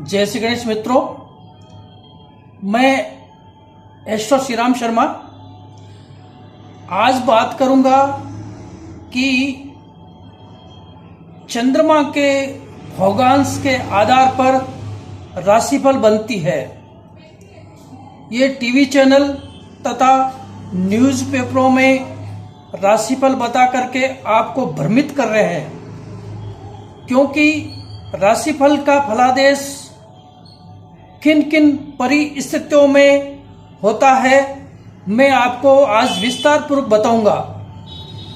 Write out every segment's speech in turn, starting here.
जय श्री गणेश मित्रों, मैं एस्ट्रो श्रीराम शर्मा आज बात करूंगा कि चंद्रमा के भौगांश के आधार पर राशिफल बनती है। ये टीवी चैनल तथा न्यूज़पेपरों में राशिफल बता करके आपको भ्रमित कर रहे हैं, क्योंकि राशिफल का फलादेश किन किन परिस्थितियों में होता है मैं आपको आज विस्तार पूर्वक बताऊंगा।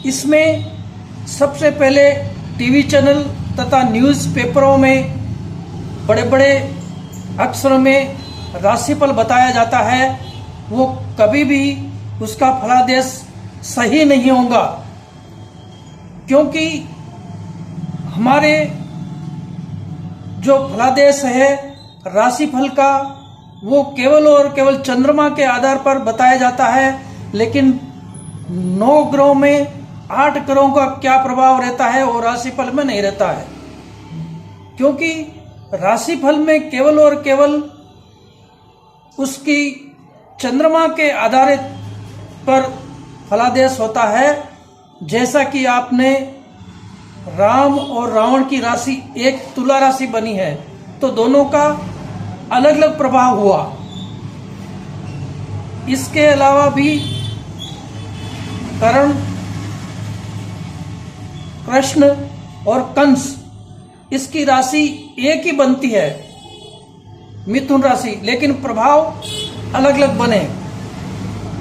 इसमें सबसे पहले टीवी चैनल तथा न्यूज़पेपरों में बड़े बड़े अक्षरों में राशिफल बताया जाता है, वो कभी भी उसका फलादेश सही नहीं होगा, क्योंकि हमारे जो फलादेश है राशिफल का वो केवल और केवल चंद्रमा के आधार पर बताया जाता है। लेकिन 9 ग्रहों में 8 ग्रहों का क्या प्रभाव रहता है वो राशिफल में नहीं रहता है, क्योंकि राशिफल में केवल और केवल उसकी चंद्रमा के आधारित पर फलादेश होता है। जैसा कि आपने राम और रावण की राशि एक तुला राशि बनी है, तो दोनों का अलग अलग प्रभाव हुआ। इसके अलावा भी कर्ण, कृष्ण और कंस इसकी राशि एक ही बनती है, मिथुन राशि, लेकिन प्रभाव अलग अलग बने।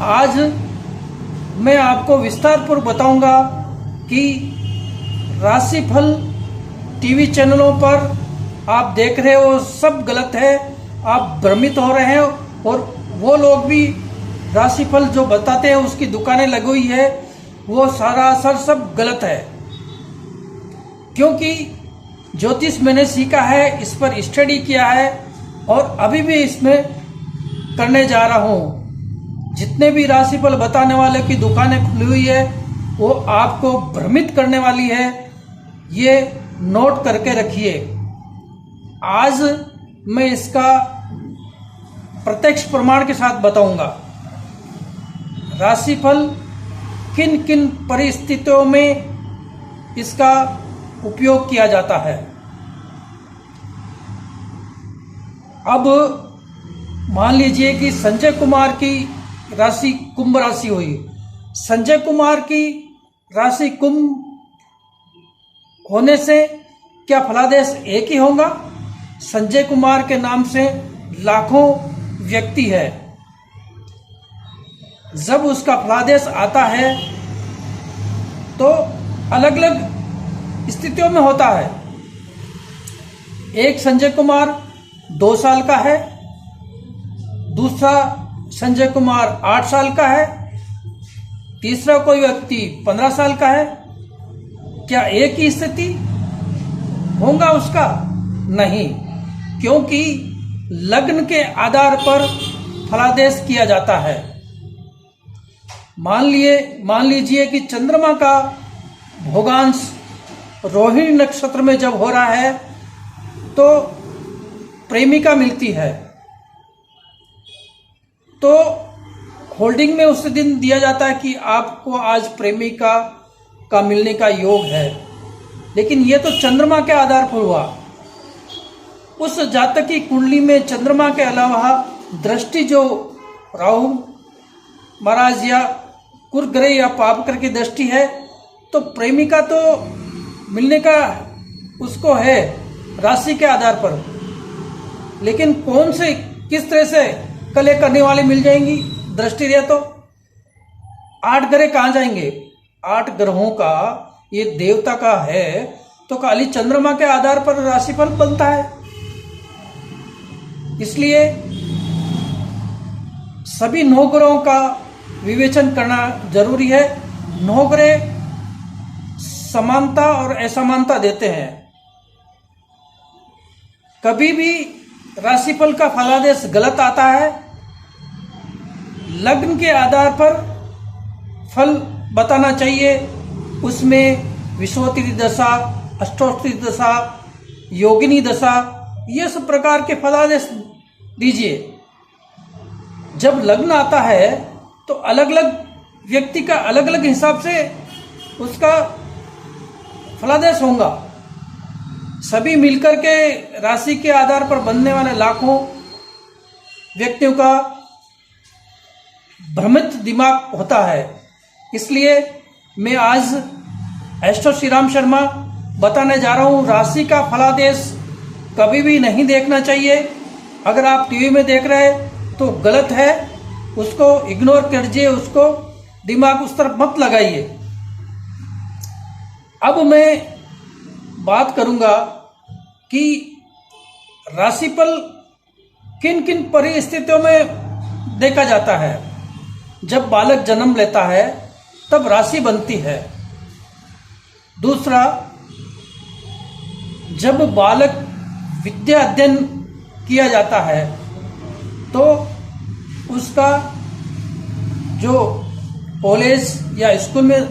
आज मैं आपको विस्तार पूर्वक बताऊंगा कि राशिफल टीवी चैनलों पर आप देख रहे हो सब गलत है, आप भ्रमित हो रहे हैं, और वो लोग भी राशिफल जो बताते हैं उसकी दुकानें लगी हुई है, वो सारा सब गलत है। क्योंकि ज्योतिष मैंने सीखा है, इस पर स्टडी किया है और अभी भी इसमें करने जा रहा हूँ। जितने भी राशिफल बताने वाले की दुकानें खुली हुई है वो आपको भ्रमित करने वाली है, ये नोट करके रखिए। आज मैं इसका प्रत्यक्ष प्रमाण के साथ बताऊंगा राशिफल किन किन परिस्थितियों में इसका उपयोग किया जाता है। अब मान लीजिए कि संजय कुमार की राशि कुंभ राशि हुई। संजय कुमार की राशि कुंभ होने से क्या फलादेश एक ही होगा? संजय कुमार के नाम से लाखों व्यक्ति है। जब उसका फलादेश आता है तो अलग अलग स्थितियों में होता है। एक संजय कुमार 2 साल का है, दूसरा संजय कुमार 8 साल का है, तीसरा कोई व्यक्ति 15 साल का है। क्या एक ही स्थिति होगा उसका? नहीं, क्योंकि लग्न के आधार पर फलादेश किया जाता है। मान लीजिए कि चंद्रमा का भौगांश रोहिणी नक्षत्र में जब हो रहा है तो प्रेमिका मिलती है, तो होल्डिंग में उस दिन दिया जाता है कि आपको आज प्रेमिका का मिलने का योग है। लेकिन यह तो चंद्रमा के आधार पर हुआ। उस जातक की कुंडली में चंद्रमा के अलावा दृष्टि जो राहु महाराज या कुरग्रह या पापकर की दृष्टि है, तो प्रेमिका तो मिलने का उसको है राशि के आधार पर। लेकिन कौन से किस तरह से कले करने वाले मिल जाएंगी? दृष्टि रहे तो 8 ग्रह कहाँ जाएंगे? 8 ग्रहों का ये देवता का है, तो खाली चंद्रमा के आधार पर राशिफल बनता है। इसलिए सभी 9 ग्रहों का विवेचन करना जरूरी है। 9 ग्रह समानता और असमानता देते हैं। कभी भी राशिफल का फलादेश गलत आता है। लग्न के आधार पर फल बताना चाहिए, उसमें विषुवती दशा, अष्टोत्तरी दशा, योगिनी दशा ये सब प्रकार के फलादेश दीजिए। जब लग्न आता है तो अलग अलग व्यक्ति का अलग अलग हिसाब से उसका फलादेश होगा। सभी मिलकर के राशि के आधार पर बनने वाले लाखों व्यक्तियों का भ्रमित दिमाग होता है। इसलिए मैं आज एस्ट्रो श्री राम शर्मा बताने जा रहा हूँ, राशि का फलादेश कभी भी नहीं देखना चाहिए। अगर आप टीवी में देख रहे हैं तो गलत है, उसको इग्नोर कीजिए, उसको दिमाग उस तरफ मत लगाइए। अब मैं बात करूंगा कि राशिफल किन किन परिस्थितियों में देखा जाता है। जब बालक जन्म लेता है तब राशि बनती है। दूसरा, जब बालक विद्या अध्ययन किया जाता है तो उसका जो कॉलेज या स्कूल में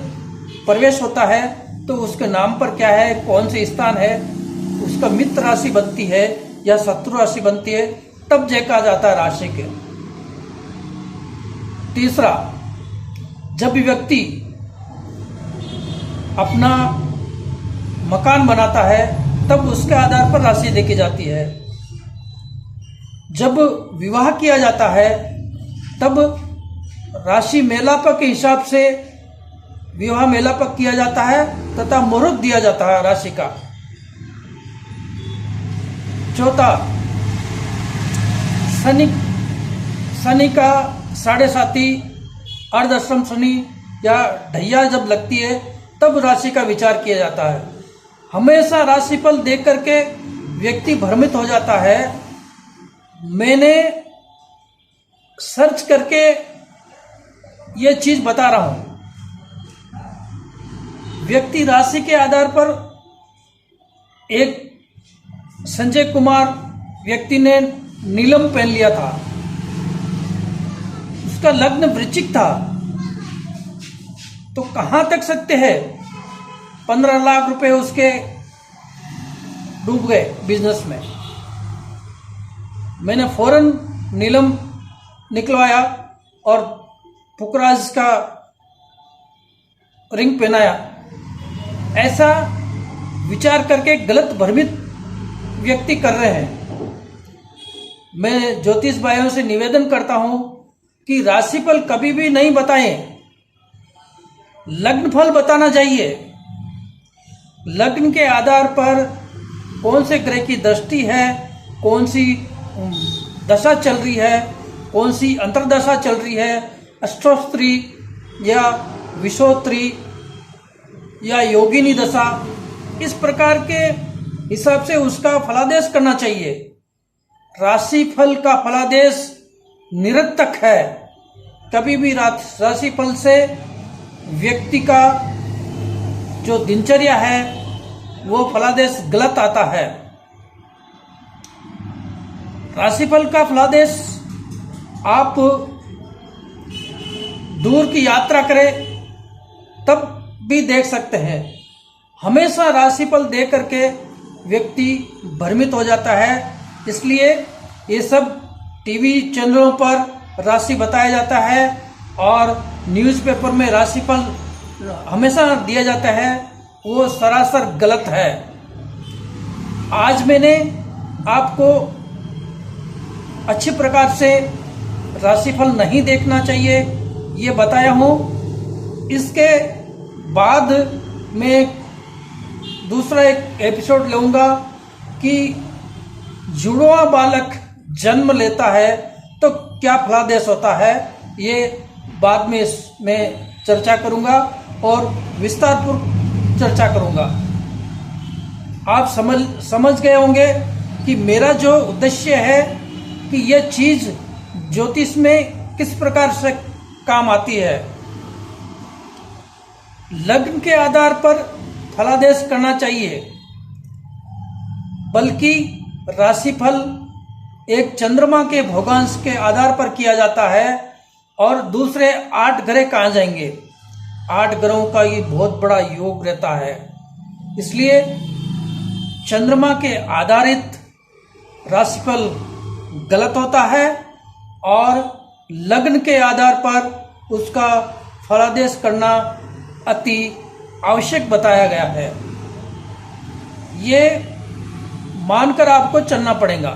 प्रवेश होता है तो उसके नाम पर क्या है, कौन से स्थान है, उसका मित्र राशि बनती है या शत्रु राशि बनती है, तब देखा जाता है राशि के। तीसरा, जब व्यक्ति अपना मकान बनाता है तब उसके आधार पर राशि देखी जाती है। जब विवाह किया जाता है तब राशि मेलापक के हिसाब से विवाह मेलापक किया जाता है तथा मुहूर्त दिया जाता है राशि का। चौथा, शनि का 7.5 अर्धाश्रम शनि या ढैया जब लगती है तब राशि का विचार किया जाता है। हमेशा राशिफल देख करके व्यक्ति भ्रमित हो जाता है। मैंने सर्च करके ये चीज बता रहा हूं। व्यक्ति राशि के आधार पर, एक संजय कुमार व्यक्ति ने नीलम पहन लिया था, उसका लग्न वृश्चिक था, तो कहां तक सत्य है? 15 लाख रुपए उसके डूब गए बिजनेस में। मैंने फौरन नीलम निकलवाया और पुखराज का रिंग पहनाया। ऐसा विचार करके गलत भ्रमित व्यक्ति कर रहे हैं। मैं ज्योतिष भाइयों से निवेदन करता हूं कि राशिफल कभी भी नहीं बताएं, लग्न फल बताना चाहिए। लग्न के आधार पर कौन से ग्रह की दृष्टि है, कौन सी दशा चल रही है, कौन सी अंतर्दशा चल रही है, अष्टोत्री या विषोत्री या योगिनी दशा, इस प्रकार के हिसाब से उसका फलादेश करना चाहिए। राशिफल का फलादेश निरर्थक है। कभी भी राशिफल से व्यक्ति का जो दिनचर्या है वो फलादेश गलत आता है। राशिफल का फलादेश आप दूर की यात्रा करें तब भी देख सकते हैं। हमेशा राशिफल देख करके व्यक्ति भ्रमित हो जाता है। इसलिए ये सब टीवी चैनलों पर राशि बताया जाता है और न्यूज़पेपर में राशिफल हमेशा दिया जाता है, वो सरासर गलत है। आज मैंने आपको अच्छे प्रकार से राशिफल नहीं देखना चाहिए ये बताया हूँ। इसके बाद मैं दूसरा एक एपिसोड लूँगा कि जुड़वा बालक जन्म लेता है तो क्या फलादेश होता है, ये बाद में मैं चर्चा करूँगा और विस्तारपूर्वक चर्चा करूँगा। आप समझ गए होंगे कि मेरा जो उद्देश्य है कि यह चीज़ ज्योतिष में किस प्रकार से काम आती है। लग्न के आधार पर फलादेश करना चाहिए, बल्कि राशिफल एक चंद्रमा के भोगांश के आधार पर किया जाता है। और दूसरे 8 ग्रह कहाँ जाएंगे? 8 ग्रहों का ये बहुत बड़ा योग रहता है। इसलिए चंद्रमा के आधारित राशिफल गलत होता है और लग्न के आधार पर उसका फलादेश करना अति आवश्यक बताया गया है। ये मानकर आपको चलना पड़ेगा।